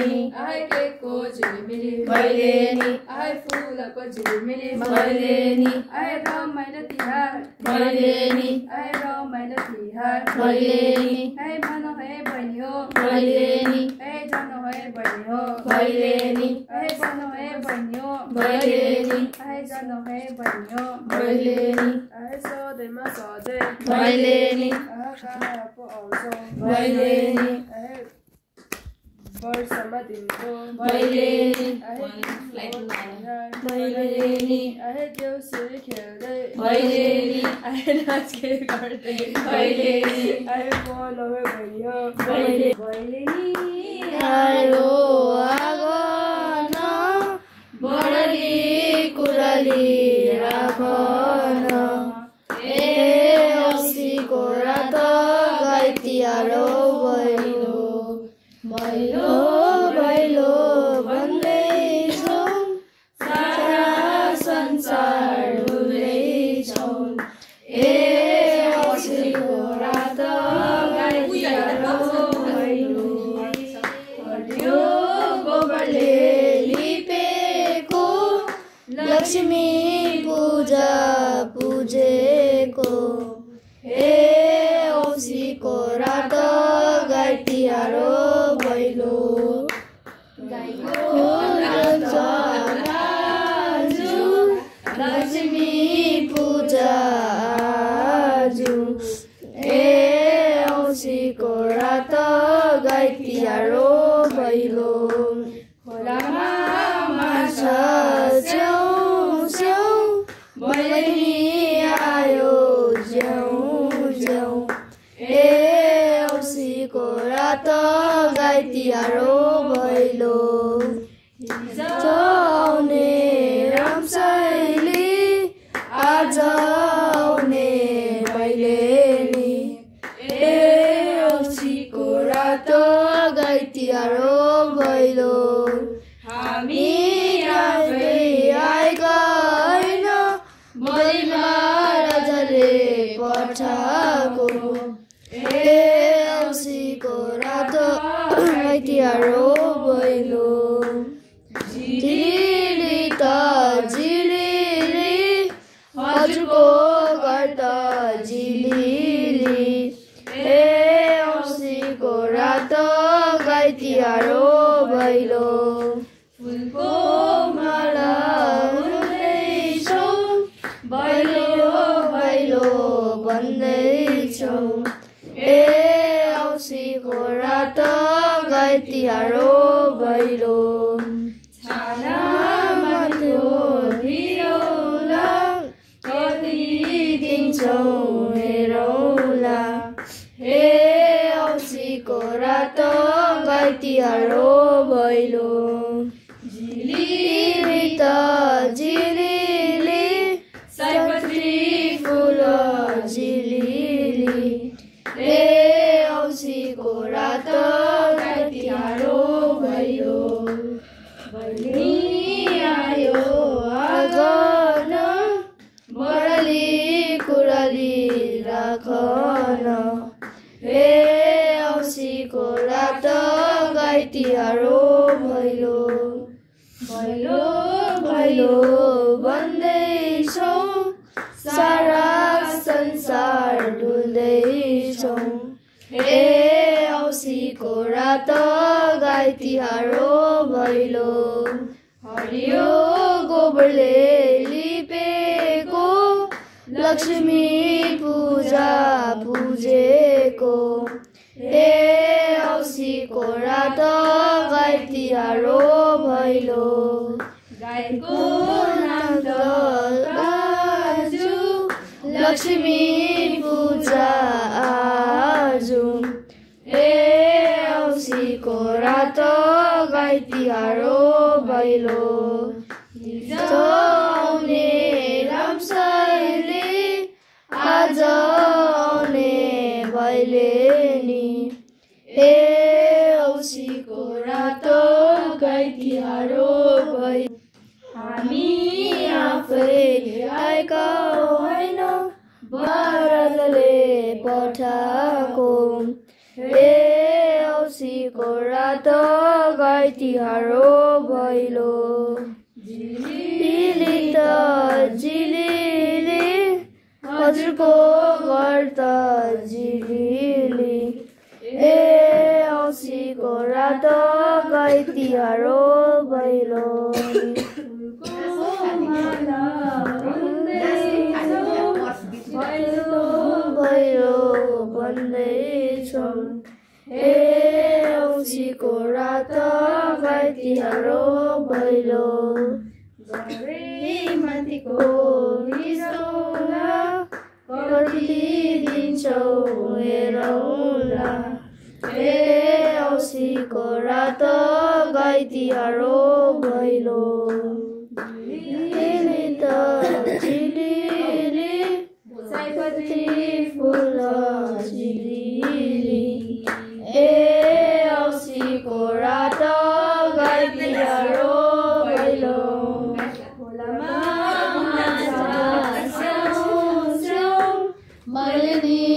आए केकको झिलिमिली भैलेनी आए फुलको झिलिमिली भैलेनी आए रमाइलो तिहार भैलेनी आए रमाइलो तिहार भैलेनी आए मन है बन्यो भैलेनी आए जन है बन्यो भैलेनी आए बन है बन्यो भैलेनी आए जन है बन्यो भैलेनी आए सधैँमा सधैँ भैलेनी आँखाको आउँछौ भैलेनी आए वर्षमा तिम्रो भैलेनी भैलेनी आए देउसी खेल्दै भैलेनी आए नाच्के गर्दै भैलेनी आए बोलाउ भयो भैलेनी आयो आगन बढली कुरली राखन ए औँसीको रात गाई तिहारो भैलो भैलो भैलो भन्दैछौँ सारा संसार डुल्दैछौँ ए औँसीको रात गाई तिहारो भैलो हरियो गोबरले लिपेको लक्ष्मी पूजा पूजेको ए औँसीको रात गाई तिहारो भैलो गाईको आजु लक्ष्मी पूजा आजु ए औँसीको रात गाई तिहारो भैलो खोलामा माछा च्याउ च्याउ भैलेनी आयो ज्याउ ज्याउ ए औँसीको रात गाई तिहारो भैलो आउने रामसाइली आज आउने भैलेनी ए औँसीको रात गाई तिहारो भैलो हामी आफै आएका होइन बलिमा राजाले पठाएको ए औँसीको रात गाई तिहारो भैलो झिलिली त झिलिली हजुरको घर त झिलिली ए औँसीको रात गाई तिहारो भैलो फुलको माला हुँदैछौँ भैलो भैलो भन्दैछौँ ए औँसीको रात गाई तिहारो भैलो छाना माथो हिरौला कति दिन्छौँ हेरौला ए औँसीको रात गाई तिहारो भैलो झिलिली त झिलिली सयपत्री फुल झिलिली ए औँसीको रात गाई तिहारो भैलो भैलेनी आयो आगन बढली कुरली राखन ए औँसीको रात गाई तिहारो भैलो भैलो भैलो भन्दैछौँ सारा संसार डुल्दैछौँ ए औँसीको रात गाई तिहारो भैलो हरियो गोबरले लिपेको लक्ष्मी पूजा पूजेको ए औँसीको रात गाई तिहारो भैलो गाईको नाम त आजु लक्ष्मी पूजा आजु ए औँसीको रात गाई तिहारो भैलो आउने रामसाइली आज आउने भैलेनी ए औँसीको रात गाई तिहारो भै हामी आफै आएका होइन बरालले पठाएको ए औँसीको रात गाई तिहारो भैलो झिलिली त झिलिली हजुरको घर त झिलिली ए औँसीको रात गाई तिहारो भैलो भैलो भन्दैछौँ ए औँसीको रात गाई तिहारो भैलो माथिको कति दिन्छौ हेरौँला ए औँसीको रात गाई तिहारो भैलो झिलिली त झिलिली सयपत्री फुल झिलिली ए औँसीको रात गाई तिहारो भैलो मैले नि